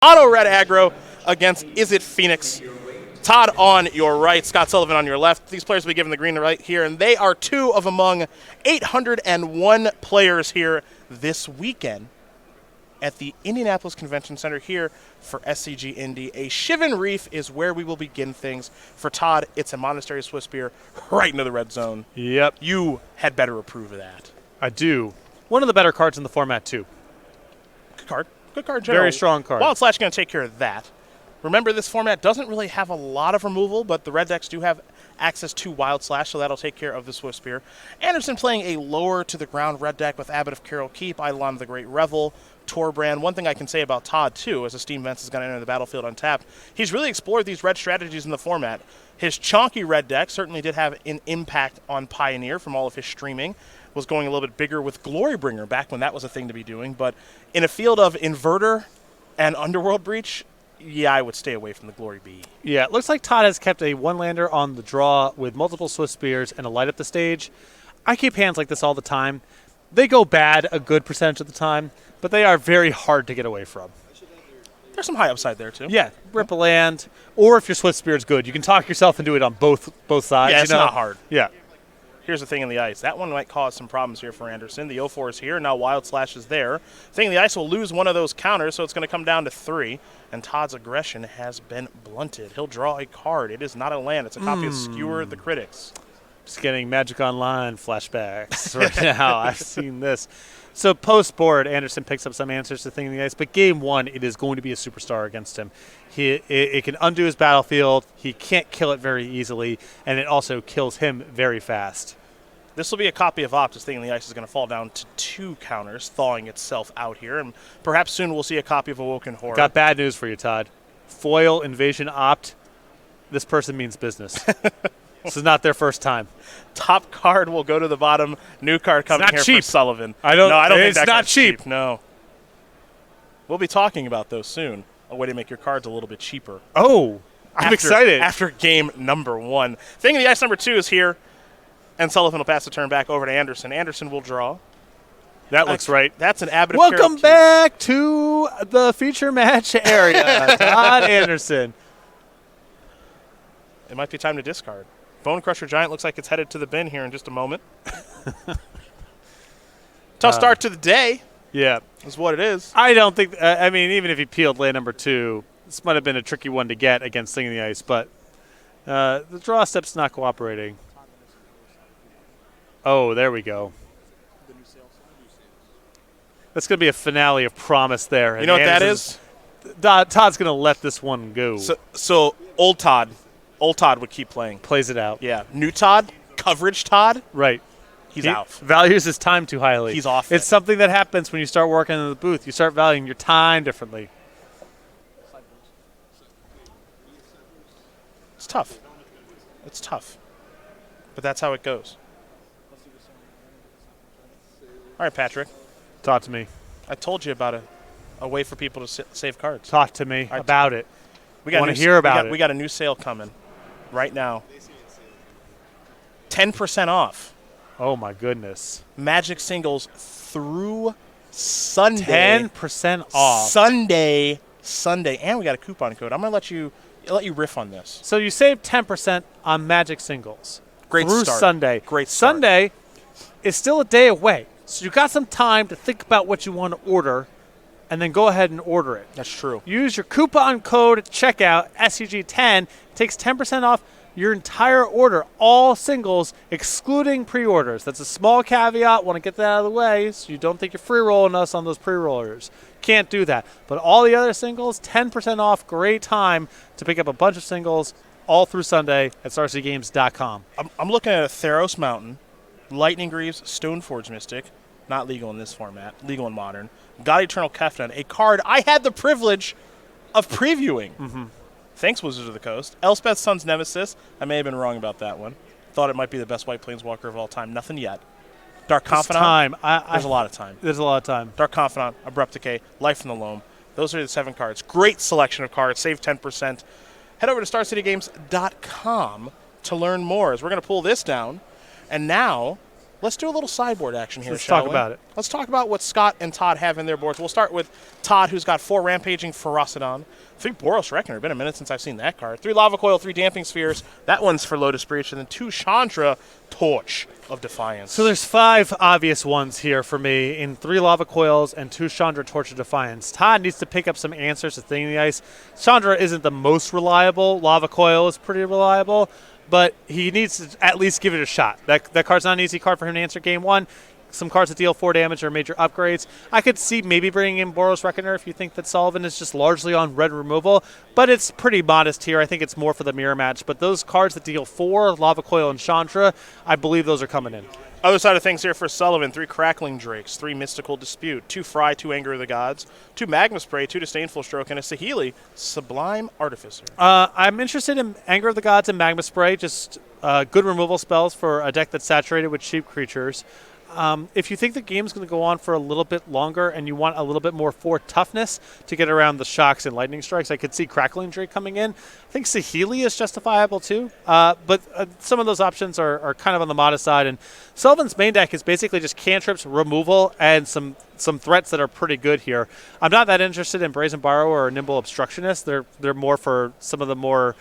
Auto Red Aggro against Is It Phoenix. Todd on your right, Scott Sullivan on your left. These players will be given the green right here, and they are two of among 801 players here this weekend at the Indianapolis Convention Center here for SCG Indy. A Shivan Reef is where we will begin things. For Todd, it's a Monastery Swiss beer right into the red zone. Yep. You had better approve of that. I do. One of the better cards in the format, too. Good card. Good card, general. Very strong card. Wild Slash going to take care of that. Remember, this format doesn't really have a lot of removal, but the red decks do have access to Wild Slash, so that'll take care of the Swift Spear. Anderson playing a lower to the ground red deck with Abbot of Carol Keep, Eidolon the Great Revel, Torbrand. One thing I can say about Todd, too, as a Steam Vents is going to enter the battlefield untapped, he's really explored these red strategies in the format. His chonky red deck certainly did have an impact on Pioneer from all of his streaming. Was going a little bit bigger with Glorybringer back when that was a thing to be doing, but in a field of Inverter and Underworld Breach, yeah, I would stay away from the Glory Bee. Yeah, it looks like Todd has kept a one-lander on the draw with multiple Swift Spears and a light up the stage. I keep hands like this all the time. They go bad a good percentage of the time, but they are very hard to get away from. There's some high upside there, too. Yeah, rip a land, or if your Swift Spear is good, you can talk yourself into it on both sides. Yeah, it's not hard. Yeah. Here's the thing in the ice. That one might cause some problems here for Anderson. The 0-4 is here. Now Wild Slash is there. Thing in the ice will lose one of those counters, so it's going to come down to 3. And Todd's aggression has been blunted. He'll draw a card. It is not a land. It's a copy of Skewer the Critics. Just getting Magic Online flashbacks right now. I've seen this. So post-board, Anderson picks up some answers to Thing in the Ice, but game one, it is going to be a superstar against him. It can undo his battlefield. He can't kill it very easily, and it also kills him very fast. This will be a copy of Optus. Thing in the Ice is going to fall down to 2 counters, thawing itself out here, and perhaps soon we'll see a copy of Awoken Horror. Got bad news for you, Todd. Foil, Invasion, Opt. This person means business. This is not their first time. Top card will go to the bottom. New card coming here cheap. for Sullivan. I don't think it's that not cheap. No. We'll be talking about those soon. A way to make your cards a little bit cheaper. Oh, I'm excited. After game number 1. Thing in the Ice number 2 is here, and Sullivan will pass the turn back over to Anderson. Anderson will draw. That looks right. That's an Abbot of Welcome back to the feature match area, Todd Anderson. It might be time to discard. Bone Crusher Giant looks like it's headed to the bin here in just a moment. Tough start to the day. Yeah. Is what it is. I don't think, I mean, even if he peeled land number 2, this might have been a tricky one to get against Thing in the Ice, but the draw step's not cooperating. Oh, there we go. That's going to be a finale of promise there. You know what that is? Todd's going to let this one go. So old Todd would keep playing. Plays it out. Yeah. New Todd, coverage Todd. Right. He's out. Values his time too highly. He's off. It's something that happens when you start working in the booth. You start valuing your time differently. It's tough. It's tough. But that's how it goes. All right, Patrick. Talk to me. I told you about a way for people to save cards. Talk to me about it. I want to hear about it. We got a new sale coming right now. 10% off. Oh, my goodness. Magic singles through Sunday. 10% off. Sunday. And we got a coupon code. I'm going to let you riff on this. So you save 10% on Magic singles. Great through start. Sunday. Great start. Sunday is still a day away. So you got some time to think about what you want to order and then go ahead and order it. That's true. Use your coupon code at checkout, SCG10. It takes 10% off your entire order, all singles, excluding pre-orders. That's a small caveat. Want to get that out of the way so you don't think you're free-rolling us on those pre-rollers. Can't do that. But all the other singles, 10% off. Great time to pick up a bunch of singles all through Sunday at StarCityGames.com. I'm looking at a Theros Mountain, Lightning Greaves, Stoneforge Mystic, not legal in this format, legal in Modern, God Eternal Keftan, a card I had the privilege of previewing. Mm-hmm. Thanks, Wizards of the Coast. Elspeth's Son's Nemesis. I may have been wrong about that one. Thought it might be the best white planeswalker of all time. Nothing yet. Dark Confidant. There's a lot of time. There's a lot of time. Dark Confidant, Abrupt Decay, Life from the Loam. Those are the 7 cards. Great selection of cards. Save 10%. Head over to StarCityGames.com to learn more. As we're going to pull this down. And now, let's do a little sideboard action here, Let's shall talk we? about it. Let's talk about what Scott and Todd have in their boards. We'll start with Todd, who's got 4 Rampaging Ferocidon, 3 Boros Reckoner. Been a minute since I've seen that card. 3 Lava Coil, 3 Damping Spheres. That one's for Lotus Breach. And then 2 Chandra Torch of Defiance. So there's 5 obvious ones here for me in 3 Lava Coils and 2 Chandra Torch of Defiance. Todd needs to pick up some answers to Thing in the Ice. Chandra isn't the most reliable. Lava Coil is pretty reliable, but he needs to at least give it a shot. That card's not an easy card for him to answer game 1. Some cards that deal 4 damage are major upgrades. I could see maybe bringing in Boros Reckoner if you think that Sullivan is just largely on red removal, but it's pretty modest here. I think it's more for the mirror match. But those cards that deal 4, Lava Coil and Chandra, I believe those are coming in. Other side of things here for Sullivan, 3 Crackling Drakes, 3 Mystical Dispute, 2 Fry, 2 Anger of the Gods, 2 Magma Spray, 2 Disdainful Stroke, and a Saheeli Sublime Artificer. I'm interested in Anger of the Gods and Magma Spray, just good removal spells for a deck that's saturated with cheap creatures. If you think the game's going to go on for a little bit longer and you want a little bit more 4 toughness to get around the shocks and lightning strikes, I could see Crackling Drake coming in. I think Saheeli is justifiable too, but some of those options are kind of on the modest side. And Sullivan's main deck is basically just cantrips, removal, and some threats that are pretty good here. I'm not that interested in Brazen Borrower or Nimble Obstructionist. They're more for some of the more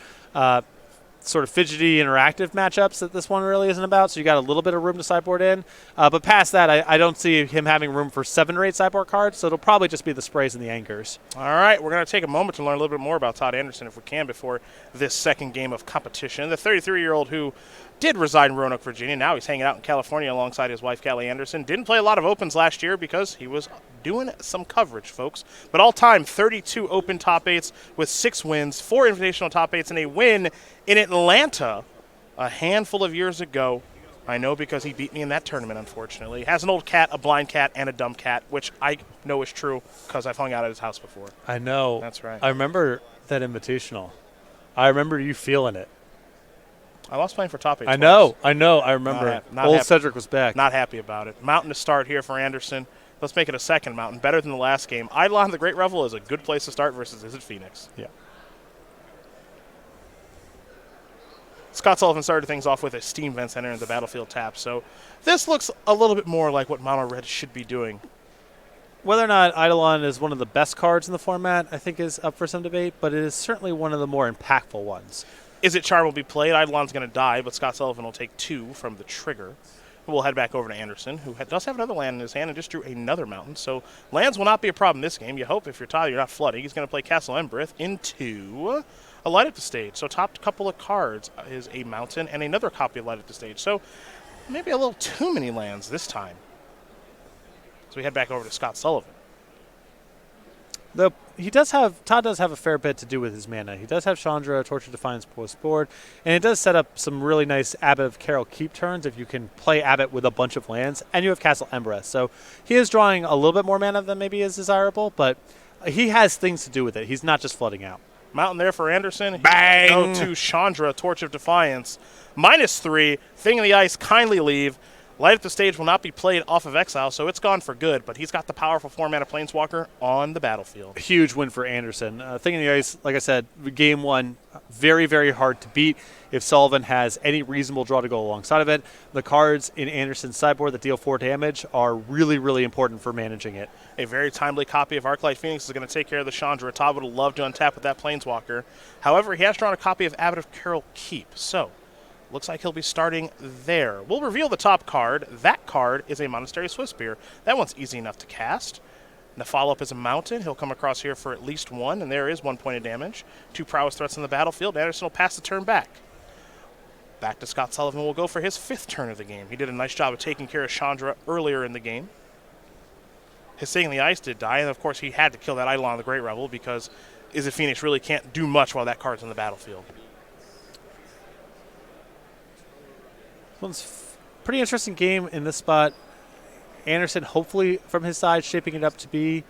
sort of fidgety interactive matchups that this one really isn't about, so you got a little bit of room to sideboard in. But past that, I don't see him having room for 7 or 8 sideboard cards, so it'll probably just be the sprays and the angers. All right, we're going to take a moment to learn a little bit more about Todd Anderson if we can before this second game of competition. The 33-year-old who did reside in Roanoke, Virginia. Now he's hanging out in California alongside his wife, Callie Anderson. Didn't play a lot of opens last year because he was doing some coverage, folks. But all-time, 32 open top 8s with 6 wins, 4 invitational top 8s, and a win in Atlanta a handful of years ago. I know because he beat me in that tournament, unfortunately. He has an old cat, a blind cat, and a dumb cat, which I know is true because I've hung out at his house before. I know. That's right. I remember that invitational. I remember you feeling it. I lost playing for top 8 I twice. know. I remember. Not Old happy. Cedric was back. Not happy about it. Mountain to start here for Anderson. Let's make it a second mountain. Better than the last game. Eidolon the Great Revel is a good place to start versus Is It Phoenix? Yeah. Scott Sullivan started things off with a Steam Vent Center in the battlefield tap. So this looks a little bit more like what Mono Red should be doing. Whether or not Eidolon is one of the best cards in the format, I think is up for some debate, but it is certainly one of the more impactful ones. Is It Charm will be played. Eidolon's going to die, but Scott Sullivan will take 2 from the trigger. We'll head back over to Anderson, who does have another land in his hand and just drew another mountain. So lands will not be a problem this game. You hope if you're Todd, you're not flooding. He's going to play Castle Embrith into a Light Up the Stage. So top couple of cards is a mountain and another copy of Light Up the Stage. So maybe a little too many lands this time. So we head back over to Scott Sullivan. Though Todd does have a fair bit to do with his mana. He does have Chandra, Torch of Defiance post board, and it does set up some really nice Abbot of Carol keep turns if you can play Abbot with a bunch of lands, and you have Castle Embreth. So he is drawing a little bit more mana than maybe is desirable, but he has things to do with it. He's not just flooding out. Mountain there for Anderson. Bang! Go to Chandra, Torch of Defiance. -3. Thing in the Ice, kindly leave. Light Up the Stage will not be played off of exile, so it's gone for good, but he's got the powerful 4-mana Planeswalker on the battlefield. Huge win for Anderson. Thing in the Ice, like I said, game 1, very, very hard to beat if Sullivan has any reasonable draw to go alongside of it. The cards in Anderson's sideboard that deal 4 damage are really, really important for managing it. A very timely copy of Arclight Phoenix is going to take care of the Chandra. Todd would love to untap with that Planeswalker. However, he has drawn a copy of Abbot of Carol Keep, so looks like he'll be starting there. We'll reveal the top card. That card is a Monastery Swiftspear. That one's easy enough to cast. And the follow-up is a Mountain. He'll come across here for at least 1, and there is 1 point of damage. 2 prowess threats on the battlefield. Anderson will pass the turn back. Back to Scott Sullivan. Will go for his 5th turn of the game. He did a nice job of taking care of Chandra earlier in the game. His Thing in the Ice did die, and of course he had to kill that Eidolon the Great Revel because Is It Phoenix really can't do much while that card's on the battlefield. One's pretty interesting game in this spot. Anderson, hopefully from his side, shaping it up to be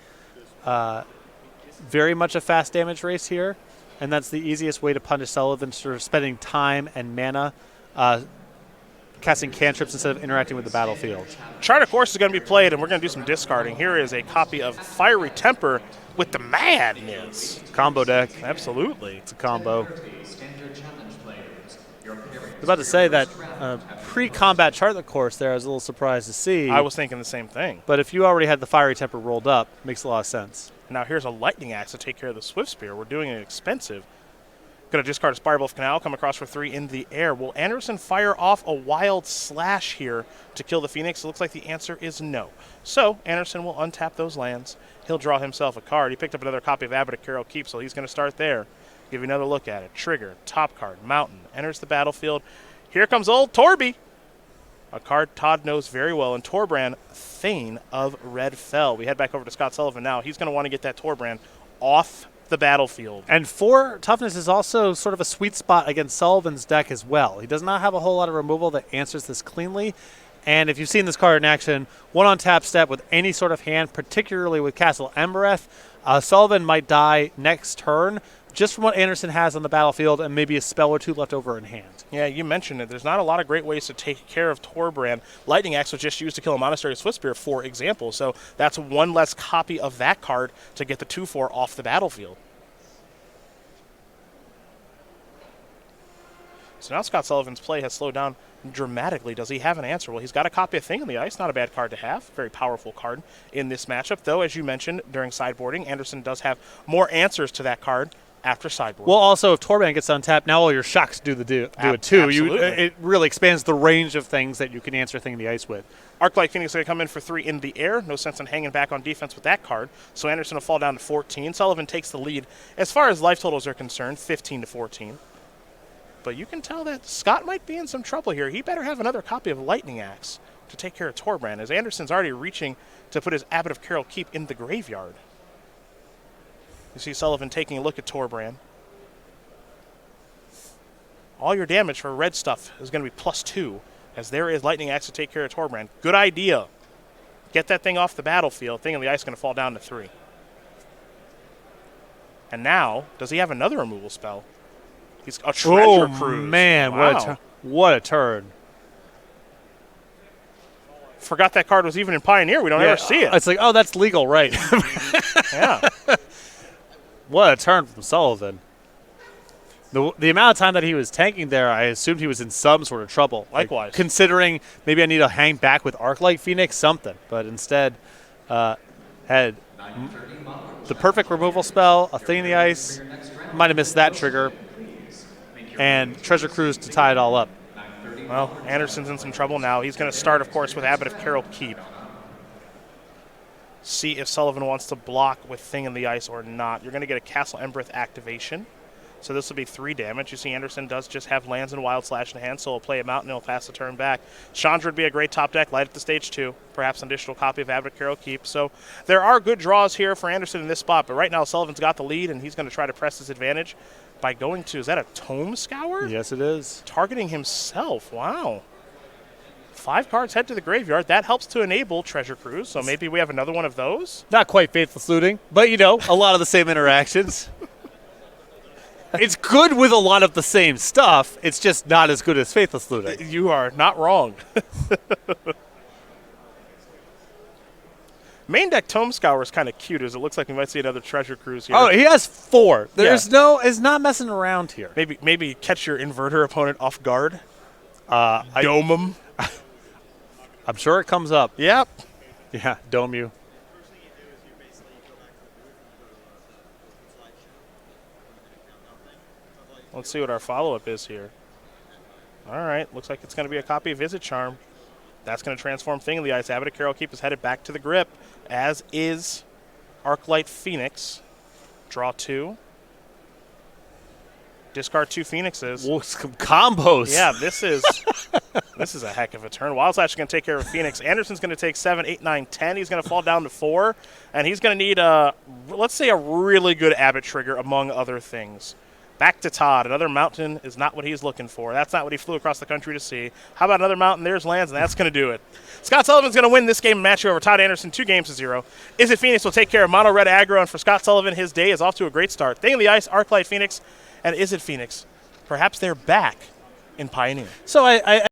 very much a fast damage race here, and that's the easiest way to punish Sullivan, sort of spending time and mana casting cantrips instead of interacting with the battlefield. Chart of Course is going to be played, and we're going to do some discarding. Here is a copy of Fiery Temper with the Madness. Combo deck. Absolutely. It's a combo. Standard challenge players, your pairing was about to say that pre-combat chart of the course there, I was a little surprised to see. I was thinking the same thing. But if you already had the Fiery Temper rolled up, makes a lot of sense. Now here's a Lightning Axe to take care of the Swift Spear. We're doing it expensive. Going to discard a Spirebluff Canal, come across for 3 in the air. Will Anderson fire off a Wild Slash here to kill the Phoenix? It looks like the answer is no. So Anderson will untap those lands. He'll draw himself a card. He picked up another copy of Abbot of Carol Keep, so he's going to start there. Give you another look at it. Trigger, top card, Mountain, enters the battlefield. Here comes old Torby. A card Todd knows very well, and Torbrand, Thane of Red Fell. We head back over to Scott Sullivan now. He's going to want to get that Torbrand off the battlefield. And 4 toughness is also sort of a sweet spot against Sullivan's deck as well. He does not have a whole lot of removal that answers this cleanly. And if you've seen this card in action, 1 on tap step with any sort of hand, particularly with Castle Embereth, Sullivan might die next turn just from what Anderson has on the battlefield and maybe a spell or 2 left over in hand. Yeah, you mentioned it. There's not a lot of great ways to take care of Torbrand. Lightning Axe was just used to kill a Monastery Swift Spear, for example. So that's 1 less copy of that card to get the 2/4 off the battlefield. So now Scott Sullivan's play has slowed down dramatically. Does he have an answer? Well, he's got a copy of Thing in the Ice. Not a bad card to have. Very powerful card in this matchup. Though, as you mentioned during sideboarding, Anderson does have more answers to that card after sideboard. Well, also, if Torbrand gets untapped, now all your shocks do it too. Absolutely. It really expands the range of things that you can answer Thing in the Ice with. Arclight Phoenix is going to come in for 3 in the air. No sense in hanging back on defense with that card. So Anderson will fall down to 14. Sullivan takes the lead. As far as life totals are concerned, 15 to 14. But you can tell that Scott might be in some trouble here. He better have another copy of Lightning Axe to take care of Torbrand, as Anderson's already reaching to put his Abbot of Carol Keep in the graveyard. You see Sullivan taking a look at Torbrand. All your damage for red stuff is going to be +2, as there is Lightning Axe to take care of Torbrand. Good idea. Get that thing off the battlefield. Thing in the Ice is going to fall down to 3. And now, does he have another removal spell? He's a Treasure Cruise. Oh, man, wow. what a turn. Forgot that card was even in Pioneer. We don't ever see it. It's like, oh, that's legal, right. Yeah. What a turn from Sullivan. The amount of time that he was tanking there, I assumed he was in some sort of trouble. Likewise. Like, considering maybe I need to hang back with Arclight Phoenix, something. But instead, had the perfect removal spell, a Thing in the Ice. Might have missed that trigger. And Treasure Cruise to tie it all up. Well, Anderson's in some trouble now. He's going to start, of course, with Abbot of Carol Keep. See if Sullivan wants to block with Thing in the Ice or not. You're going to get a Castle Embereth activation. So this will be 3 damage. You see Anderson does just have lands and Wild Slash in hand, so he'll play a Mountain and he'll pass the turn back. Chandra would be a great top deck, light up the stage 2. Perhaps an additional copy of Abbot of Carol Keep. So there are good draws here for Anderson in this spot, but right now Sullivan's got the lead, and he's going to try to press his advantage by going to, is that a Tome Scour? Yes, it is. Targeting himself. Wow. 5 cards head to the graveyard. That helps to enable Treasure Cruise, so maybe we have another one of those. Not quite Faithless Looting, but, you know, a lot of the same interactions. It's good with a lot of the same stuff. It's just not as good as Faithless Looting. You are not wrong. Main deck Tome Scour is kind of cute, as it looks like we might see another Treasure Cruise here. Oh, he has 4. There's it's not messing around here. Maybe catch your inverter opponent off guard. Dome him. I'm sure it comes up. Yep. Yeah, dome you. Let's see what our follow-up is here. All right, looks like it's going to be a copy of Visit Charm. That's going to transform Thing in the Ice. Abbot of Carol Keep is headed back to the grip, as is Arclight Phoenix. Draw 2. Discard 2 Phoenixes. Whoa, some combos. Yeah, this is a heck of a turn. Wild Slash is going to take care of Phoenix. Anderson's going to take 7, 8, 9, 10. He's going to fall down to 4, and he's going to need let's say a really good Abbot trigger, among other things. Back to Todd. Another Mountain is not what he's looking for. That's not what he flew across the country to see. How about another Mountain? There's lands, and that's going to do it. Scott Sullivan's going to win this game and match over Todd Anderson 2 games to 0. Is it Phoenix will take care of Mono Red Aggro, and for Scott Sullivan, his day is off to a great start. Thing in the Ice, Arclight Phoenix, and Is it Phoenix? Perhaps they're back in Pioneer. So I